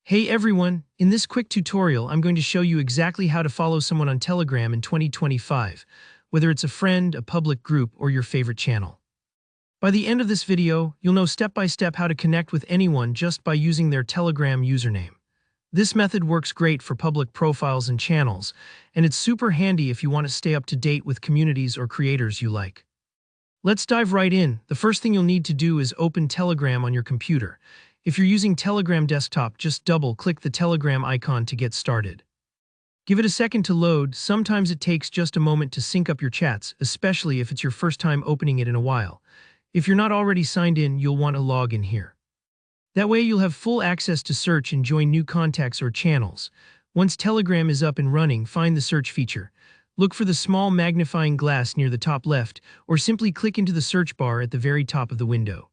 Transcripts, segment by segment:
Hey everyone, in this quick tutorial I'm going to show you exactly how to follow someone on Telegram in 2025, whether it's a friend, a public group, or your favorite channel. By the end of this video, you'll know step by step how to connect with anyone just by using their Telegram username. This method works great for public profiles and channels, and it's super handy if you want to stay up to date with communities or creators you like. Let's dive right in. The first thing you'll need to do is open Telegram on your computer. If you're using Telegram desktop, just double-click the Telegram icon to get started. Give it a second to load. Sometimes it takes just a moment to sync up your chats, especially if it's your first time opening it in a while. If you're not already signed in, you'll want to log in here. That way you'll have full access to search and join new contacts or channels. Once Telegram is up and running, find the search feature. Look for the small magnifying glass near the top left, or simply click into the search bar at the very top of the window.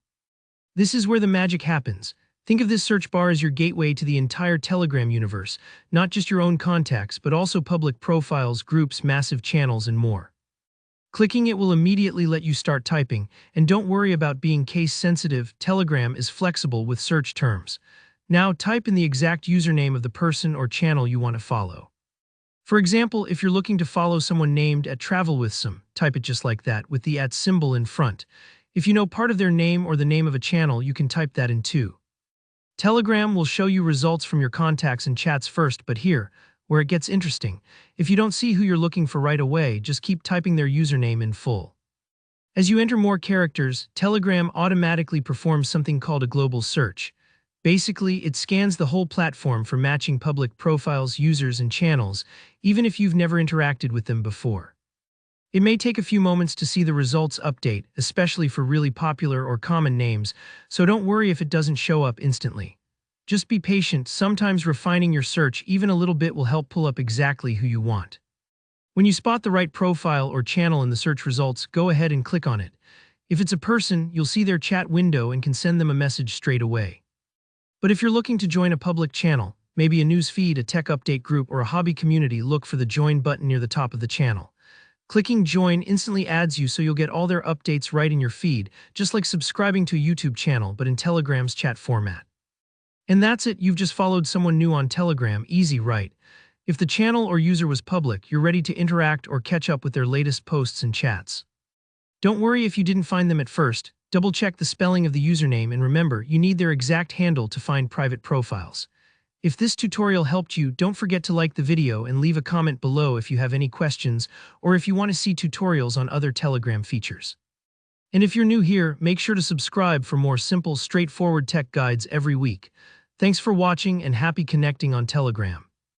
This is where the magic happens. Think of this search bar as your gateway to the entire Telegram universe, not just your own contacts, but also public profiles, groups, massive channels, and more. Clicking it will immediately let you start typing, and don't worry about being case-sensitive. Telegram is flexible with search terms. Now type in the exact username of the person or channel you want to follow. For example, if you're looking to follow someone named @travelwithsome, type it just like that, with the @ symbol in front. If you know part of their name or the name of a channel, you can type that in too. Telegram will show you results from your contacts and chats first, but here, where it gets interesting, if you don't see who you're looking for right away, just keep typing their username in full. As you enter more characters, Telegram automatically performs something called a global search. Basically, it scans the whole platform for matching public profiles, users, and channels, even if you've never interacted with them before. It may take a few moments to see the results update, especially for really popular or common names, so don't worry if it doesn't show up instantly. Just be patient. Sometimes refining your search even a little bit will help pull up exactly who you want. When you spot the right profile or channel in the search results, go ahead and click on it. If it's a person, you'll see their chat window and can send them a message straight away. But if you're looking to join a public channel, maybe a news feed, a tech update group, or a hobby community, look for the Join button near the top of the channel. Clicking Join instantly adds you so you'll get all their updates right in your feed, just like subscribing to a YouTube channel, but in Telegram's chat format. And that's it, you've just followed someone new on Telegram. Easy, right? If the channel or user was public, you're ready to interact or catch up with their latest posts and chats. Don't worry if you didn't find them at first. Double-check the spelling of the username, and remember, you need their exact handle to find private profiles. If this tutorial helped you, don't forget to like the video and leave a comment below if you have any questions or if you want to see tutorials on other Telegram features. And if you're new here, make sure to subscribe for more simple, straightforward tech guides every week. Thanks for watching and happy connecting on Telegram.